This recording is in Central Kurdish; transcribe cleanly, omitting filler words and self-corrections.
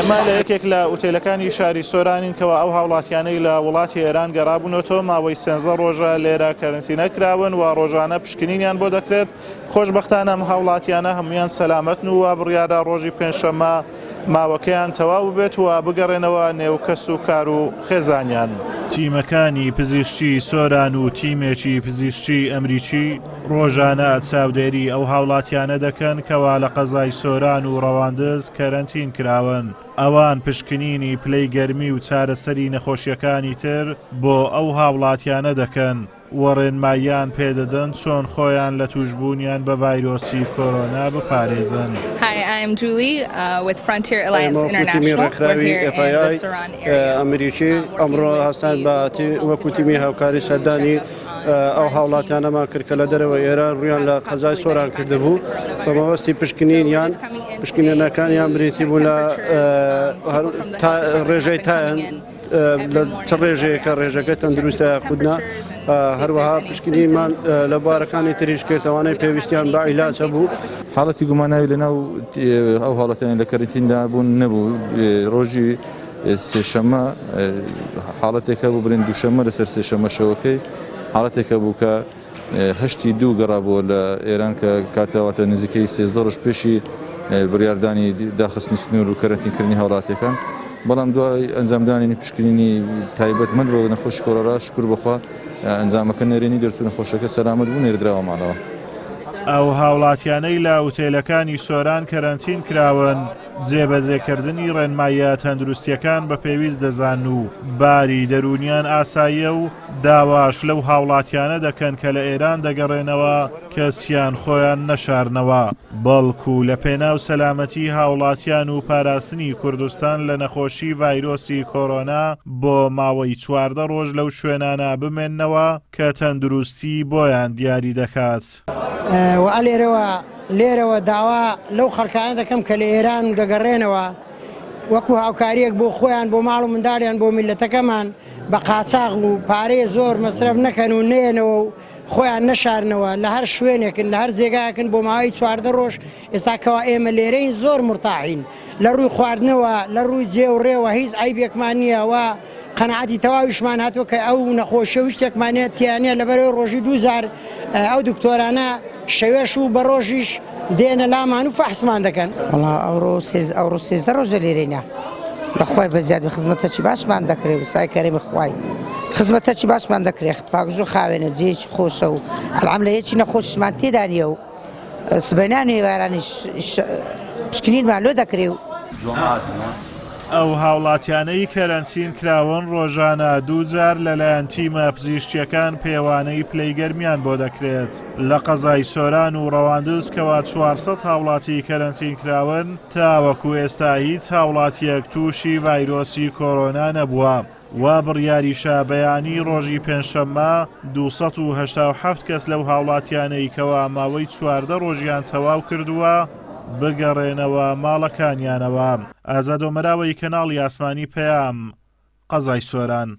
ئێمە لە یەکێک لە ئوتێلەکانی شاری سۆرانین کەەوە ئەو هاوڵاتیانەی لە وڵاتی ئێران گەڕابوونەوە ماوەی 13 ڕۆژە لێرە کەرنتینە کراون و ڕۆژانە پشکنینیان بۆ دەکرێت. خۆشبەختانە ئەم هاوڵاتیانە هەمویان سەلامەتن و بڕیارە ڕۆژی پێنجشەممە ماوەکەیان تەواو بێت و بگەڕێنەوە نێوکەس و کار و خێزانیان. تیمەکانی پزیشکی سۆران و تیمێکی پزیشکی ئەمریکی ڕۆژانە چاودێری ئەو هاوڵاتیانە دەکەن کەوا لە قەزای سۆران و ڕەواندز کەرەنتین کراون. ئەوان پشکنینی پلەی گەرمی و چارەسەری نەخۆشیەکانی تر بۆ ئەو هاوڵاتیانە دەکەن وەڕێنماییان پێدەدەن چۆن خۆیان لە توشبوونیان بە ڤایرۆسی کۆرۆنا بپارێزن. Hi, I'm Julie with Frontier Alliance International. We're here in the Saran area. ئەمریکی ئەمڕۆ هەستان بە وەکو تیمی هاوکاری سەردانی ئەو هاوڵاتیانەمان کرد کە لە دەرەوە ئێران ڕویان لە قەزای سۆران کردبوو بە مەبەستی پشکنینیان پشکنینەکانیان بریتی بوو لە ڕێژەی تایەن لە چ ڕێژەیەکە ڕێژەکە تەندروستە یاخودنا هەروەها پشکنینمان لە بوارەکانی تریش کردەوانەی پێویستیان بە عیلاج بوو. حاڵەتی گوماناوی لەناو ئەو هاوڵاتیان لە کەرنتیندا بوون نەبوو. ڕۆژی سێشەممە حاڵەتێکە بوو برین دووشەممە لەسەر سێشەممە شەوەکەی حاڵەتێکە بوو کە هەشتی دوو گەڕابووە لە ئێران کە کاتەواتە نزیکەی 13 ڕۆژ پێشی بڕیاردانی داخستنی سنوور و کەرنتینکردنی هاوڵاتەکان. بەڵام دوای ئەنجامدانی پشکنینی تایبەتمەند بۆ نەخۆشی کۆرۆنا شکر بەخوا ئەنجامەکە نێرێنی دەرچوو نەخۆشەکە سەلامەت بوو نێردراوە ماڵەوە. ئەو هاوڵاتیانەی لە ئوتێلەکانی سۆران کەرەنتین کراون جێبەجێکردنی ڕێنماییە تەندروستیەکان بە پێویست دەزان و باری دەرونیان ئاساییە و داواش لەو هاوڵاتیانە دەکەن کە لە ئێران دەگەڕێنەوە کەسیان خۆیان نەشارنەوە بەڵکو لە پێناو سەلامەتی هاوڵاتیان و پاراستنی کوردستان لە نەخۆشی ڤایرۆسی کۆرۆنا بۆ ماوەی 14 ڕۆژ لەو شوێنانە بمێننەوە کە تەندروستی بۆیان دیاری دەکات. لێرەوە داوا لەو خەڵکانە دەکەم کە لە ئێران دەگەڕێنەوە وەکو هاوکاریەک بۆ خۆیان بۆ ماڵ و منداڵیان بۆ میلەتەکەمان بە قاچاغ و پارەی زۆر مەسرەف نەکەن و نێنەوە و خۆیان نەشارنەوە لە هەر شوێنێکن لە هەر جێگایەکن بۆ ماوەی 14 ڕۆژ. ئێستا کەوا ئێمە لێرەین زۆر مرتاحین لە ڕووی خواردنەوە لە ڕووی جێ و ڕێوە هیچ عیبێکمان نییە و قەنەعەتی تەواویشمان هاتووە کە ئەو نەخۆشیە و شتێکمانێت تیانە لەبەرەوەی ڕۆژی 2000 ئەو دکتۆرانە شەوێش و بە ڕۆژیش دێنە لامان و فەحسمان دەکەن. ئەوڕۆ 13 ڕۆژە لێرەینە بەخوای بەزیاد خزمەتەکی باشمان دەکرێت و سای کەرێمی خوای خزمەتەکی باشمان دەکرێت پاکژوو خاوێنە جێکی خۆشە و ئەلعەم لە یەکی نەخۆشیشمان تێدانیە و سبەینان هێوارانی پشکنینمان لۆ دەکرێت و ئەو هاوڵاتیانەی کەرەنتین کراون ڕۆژانە 2000 لەلایەن تیمە پزیشکیەکان پێوانەی پلەی گەرمیان بۆ دەکرێت. لە قەزای سۆران و ڕەواندز کەوا 400 هاوڵاتی کەرەنتین کراون تاوەکو ئێستا هیچ هاوڵاتیەک تووشی ڤایرۆسی کۆرۆنا نەبووە. وا بڕیاریشە بەیانی ڕۆژی پێنجشەممە 287 کەس لەو هاوڵاتیانەی کەوا ماوەی 14 ڕۆژیان تەواو کردووە بگەڕێنەوە ماڵەکانیانەوە. ئازاد و مەراوەی کەناڵی ئاسمانی پەیام قەزای سۆران.